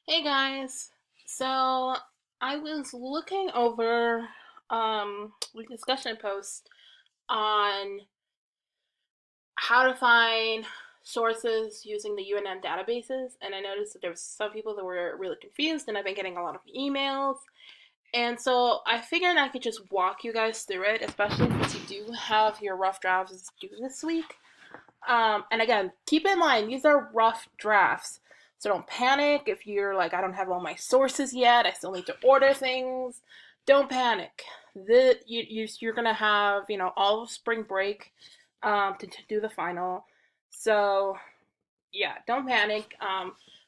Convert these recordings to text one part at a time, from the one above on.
Hey guys. So I was looking over the discussion post on how to find sources using the UNM databases, and I noticed that there was some people that were really confused, and I've been getting a lot of emails. And so I figured I could just walk you guys through it, especially since you do have your rough drafts due this week. And again, keep in mind, these are rough drafts. So don't panic if you're like, I don't have all my sources yet. I still need to order things. Don't panic. You're going to have, all of spring break to do the final. So, yeah, don't panic.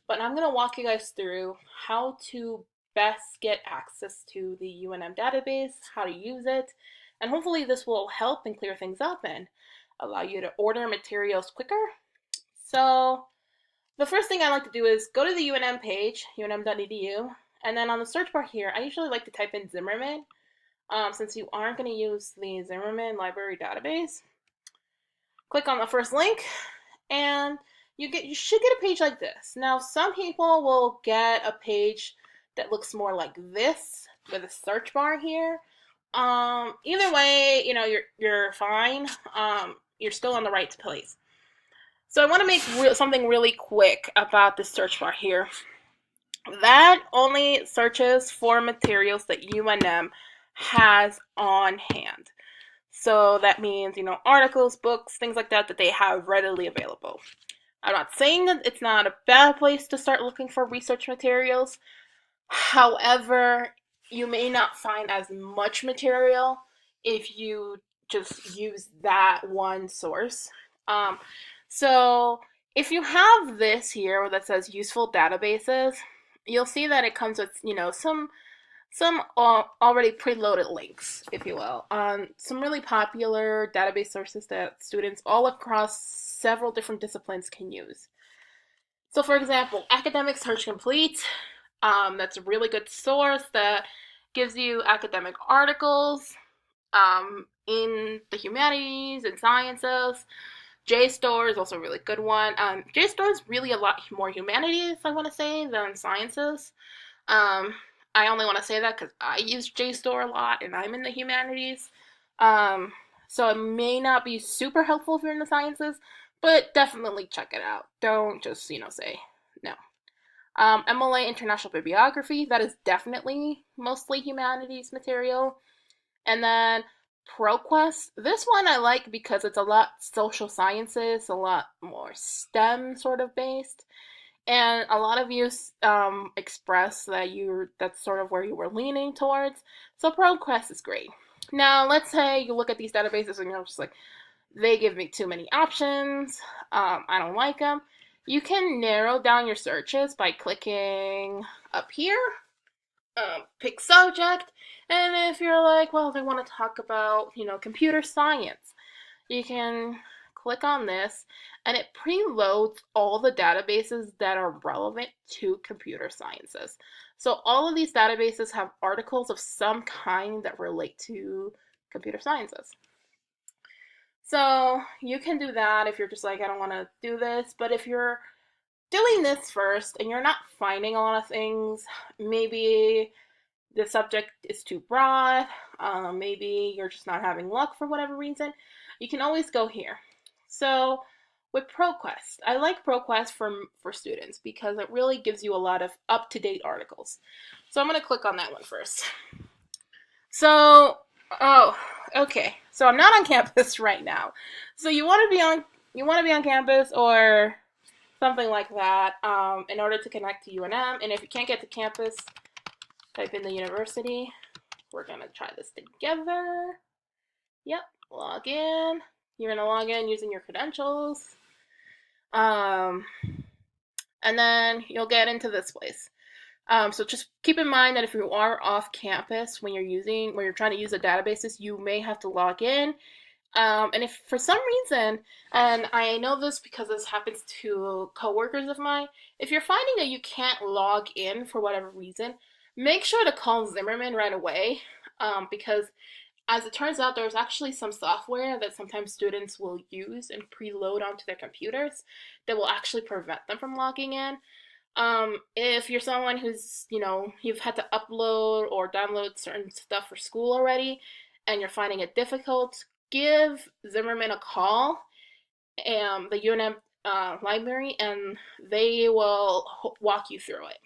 But I'm going to walk you guys through how to best get access to the UNM database, how to use it, and hopefully this will help and clear things up and allow you to order materials quicker. So the first thing I like to do is go to the UNM page, unm.edu, and then on the search bar here, I usually like to type in Zimmerman, since you aren't going to use the Zimmerman library database. Click on the first link, and you should get a page like this. Now, some people will get a page that looks more like this with a search bar here. Either way, you're fine. You're still on the right place. So I want to make something really quick about this search bar here. That only searches for materials that UNM has on hand. So that means, articles, books, things like that they have readily available. I'm not saying that it's not a bad place to start looking for research materials. However, you may not find as much material if you just use that one source. Um, so if you have this here that says useful databases, you'll see that it comes with some already preloaded links, if you will, on some really popular database sources that students all across several different disciplines can use. So, for example, Academic Search Complete, that's a really good source that gives you academic articles in the humanities and sciences. JSTOR is also a really good one. JSTOR is really a lot more humanities, I want to say, than sciences. Um, I only want to say that because I use JSTOR a lot and I'm in the humanities. Um, so it may not be super helpful if you're in the sciences, but definitely check it out. Don't just, say no. MLA International Bibliography, that is definitely mostly humanities material. And then ProQuest, this one I like because it's a lot social sciences, a lot more STEM sort of based. And a lot of you express that that's sort of where you were leaning towards. So ProQuest is great. Now, let's say you look at these databases and you're just like, they give me too many options. I don't like them. You can narrow down your searches by clicking up here, pick subject, and if you're like, well, they want to talk about, computer science, you can click on this and it preloads all the databases that are relevant to computer sciences. So all of these databases have articles of some kind that relate to computer sciences. So you can do that if you're just like, I don't want to do this. But if you're doing this first and you're not finding a lot of things, maybe the subject is too broad, maybe you're just not having luck for whatever reason, you can always go here. So with ProQuest, I like ProQuest for students because it really gives you a lot of up-to-date articles. So I'm going to click on that one first. So, oh, okay. So I'm not on campus right now. So you want to be on campus or something like that in order to connect to UNM. And if you can't get to campus, type in the university. We're gonna try this together. Yep, log in. You're gonna log in using your credentials. Um, and then you'll get into this place. So just keep in mind that if you are off campus when you're trying to use the databases, you may have to log in. And if for some reason, and I know this because this happens to coworkers of mine, if you're finding that you can't log in for whatever reason, make sure to call Zimmerman right away, because as it turns out, there's actually some software that sometimes students will use and preload onto their computers that will actually prevent them from logging in. If you're someone who's, you've had to upload or download certain stuff for school already and you're finding it difficult, give Zimmerman a call, the UNM library, and they will walk you through it.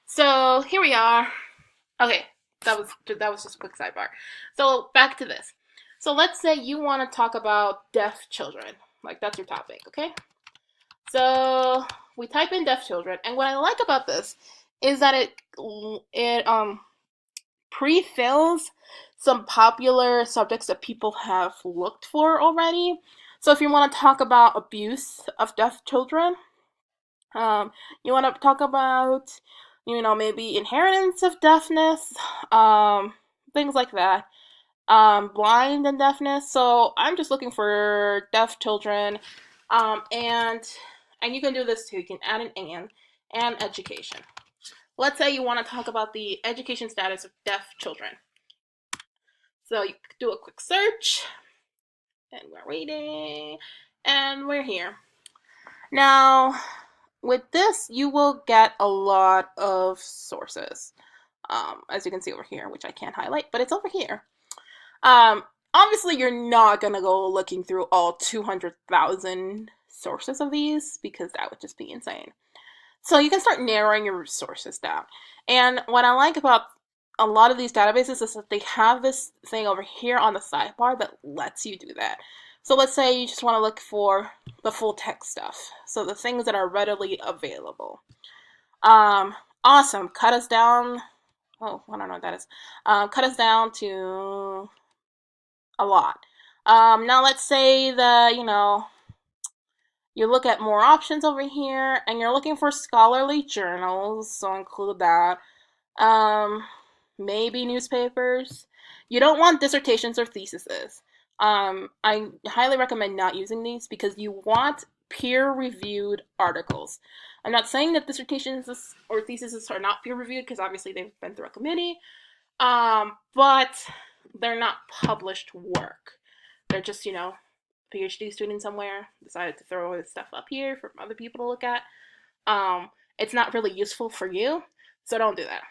So here we are. Okay, that was just a quick sidebar. So back to this. So let's say you want to talk about deaf children. Like that's your topic, okay? So we type in deaf children, and what I like about this is that it pre-fills some popular subjects that people have looked for already. So if you want to talk about abuse of deaf children, you want to talk about, maybe inheritance of deafness, things like that. Blind and deafness. So I'm just looking for deaf children, and you can do this too. You can add an and education. Let's say you want to talk about the education status of deaf children. So you do a quick search, and we're waiting, and we're here. Now, with this, you will get a lot of sources, as you can see over here, which I can't highlight, but it's over here. Obviously, you're not going to go looking through all 200,000 sources of these because that would just be insane. So you can start narrowing your sources down. And what I like about a lot of these databases is that they have this thing over here on the sidebar that lets you do that. So let's say you just want to look for the full text stuff. So the things that are readily available. Awesome. Cut us down. Oh, I don't know what that is. Cut us down to a lot. Now let's say that, you look at more options over here and you're looking for scholarly journals, so include that. Maybe newspapers. You don't want dissertations or theses. I highly recommend not using these because you want peer-reviewed articles. I'm not saying that dissertations or theses are not peer-reviewed because obviously they've been through a committee, but they're not published work. They're just, PhD student somewhere decided to throw his stuff up here for other people to look at. It's not really useful for you, so don't do that.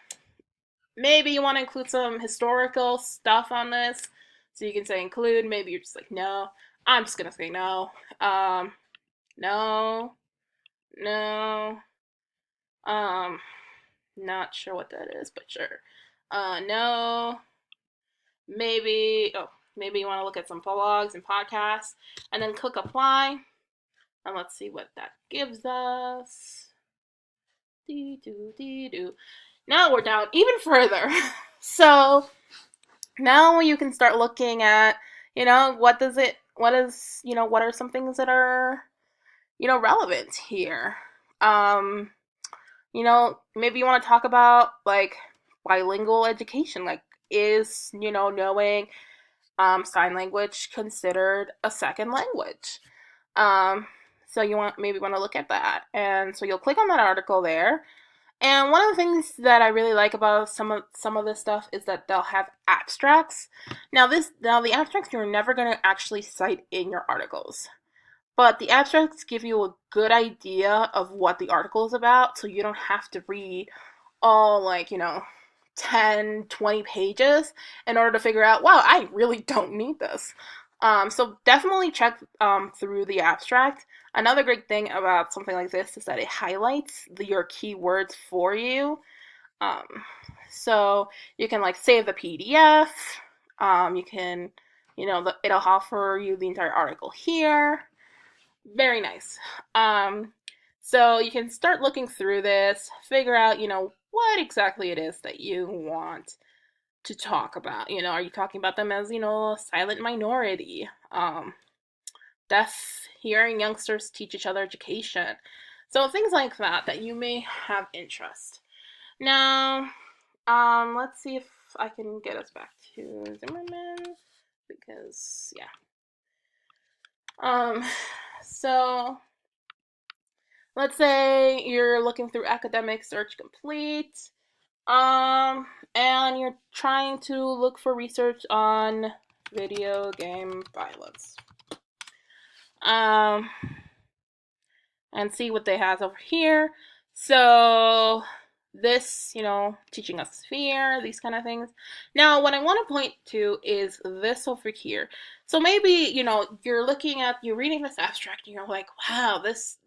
Maybe you want to include some historical stuff on this, so you can say include. Maybe you're just like, no. I'm just gonna say no. No. No. Not sure what that is, but sure. No. Maybe you want to look at some blogs and podcasts, and then click apply, and let's see what that gives us. Now we're down even further. So now you can start looking at, what are some things that are, relevant here. Maybe you want to talk about like bilingual education, like is, knowing sign language considered a second language. So you maybe want to look at that. And so you'll click on that article there. And one of the things that I really like about some of this stuff is that they'll have abstracts. Now the abstracts you're never going to actually cite in your articles. But the abstracts give you a good idea of what the article is about, so you don't have to read all 10, 20 pages in order to figure out, wow, I really don't need this. So definitely check through the abstract. Another great thing about something like this is that it highlights your keywords for you. So you can save the PDF. You can, it'll offer you the entire article here. Very nice. So you can start looking through this, figure out, what exactly it is that you want to talk about. Are you talking about them as, a silent minority? Deaf hearing youngsters teach each other education. So things like that you may have interest. Now, let's see if I can get us back to Zimmerman, because, yeah. So let's say you're looking through academic search complete, and you're trying to look for research on video game violence. And see what they have over here. So this, teaching us fear, these kind of things. Now, what I want to point to is this over here. So maybe, you're reading this abstract and you're like, wow, this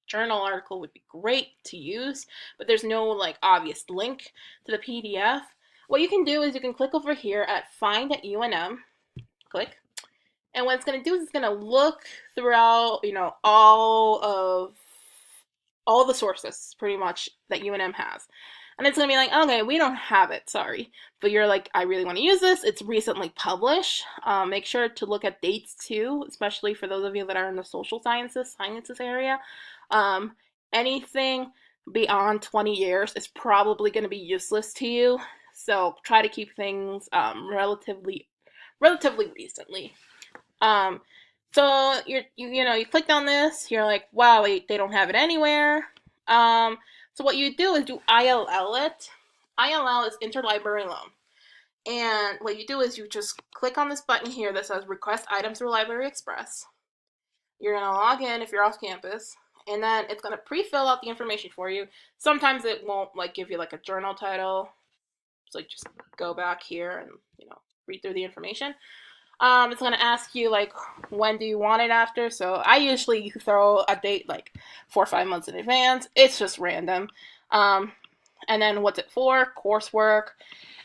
journal article would be great to use, but there's no like obvious link to the PDF. What you can do is you can click over here at Find at UNM, click, and what it's going to do is it's going to look throughout, all the sources pretty much that UNM has. And it's going to be like, okay, we don't have it, sorry. But you're like, I really want to use this. It's recently published. Make sure to look at dates too, especially for those of you that are in the social sciences area. Anything beyond 20 years is probably going to be useless to you. So try to keep things relatively recently. So you clicked on this, you're like, wow, they don't have it anywhere. So what you do is do ILL it. ILL is interlibrary loan. And what you do is you just click on this button here that says request items through Library Express. You're going to log in if you're off campus, and then it's going to pre-fill out the information for you. Sometimes it won't give you a journal title. So just go back here and read through the information. It's going to ask you when do you want it after. So I usually throw a date 4 or 5 months in advance. It's just random. And then what's it for? Coursework.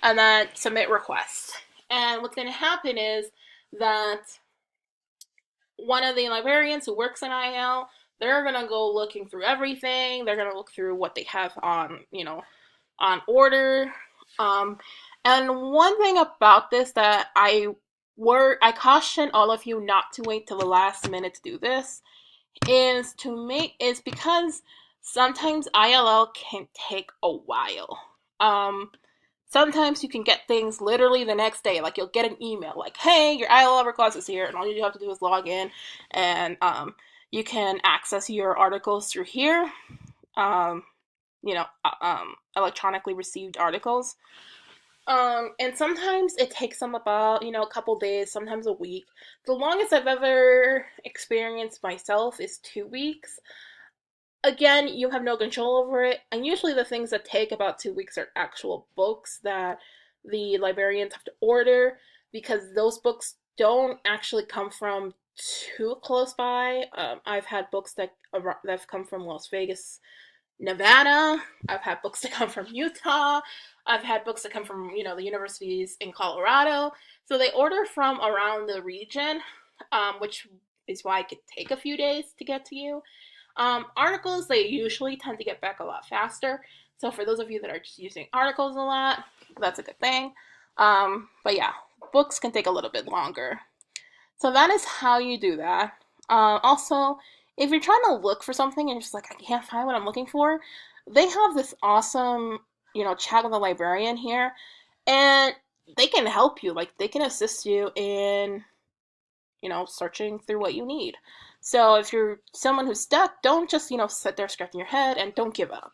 And then submit request. And what's going to happen is that one of the librarians who works in IL, they're going to go looking through everything. They're going to look through what they have on, on order. And one thing about this that I caution all of you not to wait till the last minute to do this is because sometimes ILL can take a while. Sometimes you can get things literally the next day. You'll get an email like, hey, your ILL request is here, and all you have to do is log in, and you can access your articles through here. Electronically received articles. And sometimes it takes them about, a couple days, sometimes a week. The longest I've ever experienced myself is 2 weeks. Again, you have no control over it, and usually the things that take about 2 weeks are actual books that the librarians have to order, because those books don't actually come from too close by. I've had books that have come from Las Vegas, Nevada. I've had books that come from Utah. I've had books that come from, the universities in Colorado. So they order from around the region, which is why it could take a few days to get to you. Articles, they usually tend to get back a lot faster. So for those of you that are just using articles a lot, that's a good thing. But yeah, books can take a little bit longer. So that is how you do that. Also, if you're trying to look for something and you're just like, I can't find what I'm looking for, they have this awesome, chat with a librarian here, and they can help you. They can assist you in, searching through what you need. So if you're someone who's stuck, don't just, sit there scratching your head, and don't give up.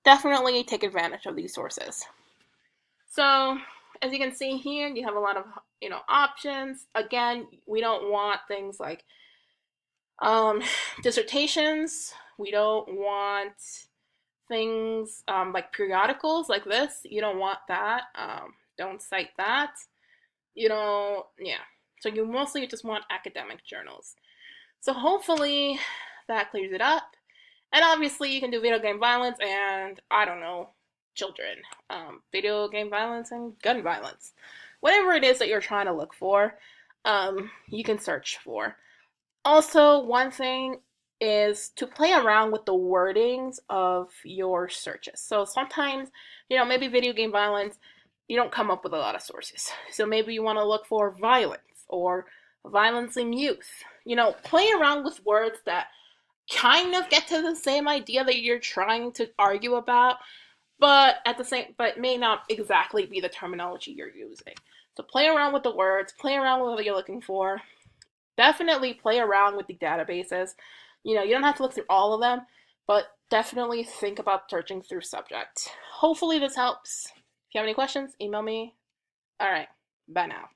Definitely take advantage of these sources. So as you can see here, you have a lot of, options. Again, we don't want things like dissertations. We don't want things like periodicals like this. You don't want that. Don't cite that. Yeah. So you mostly just want academic journals. So hopefully that clears it up. And obviously you can do video game violence and, I don't know, children. Video game violence and gun violence. Whatever it is that you're trying to look for, you can search for. Also, one thing is to play around with the wordings of your searches. So sometimes, maybe video game violence, you don't come up with a lot of sources. So maybe you want to look for violence or violence in youth. Play around with words that kind of get to the same idea that you're trying to argue about, but may not exactly be the terminology you're using. So play around with the words, play around with what you're looking for. Definitely play around with the databases. You don't have to look through all of them, but definitely think about searching through subject. Hopefully this helps. If you have any questions, email me. All right, bye now.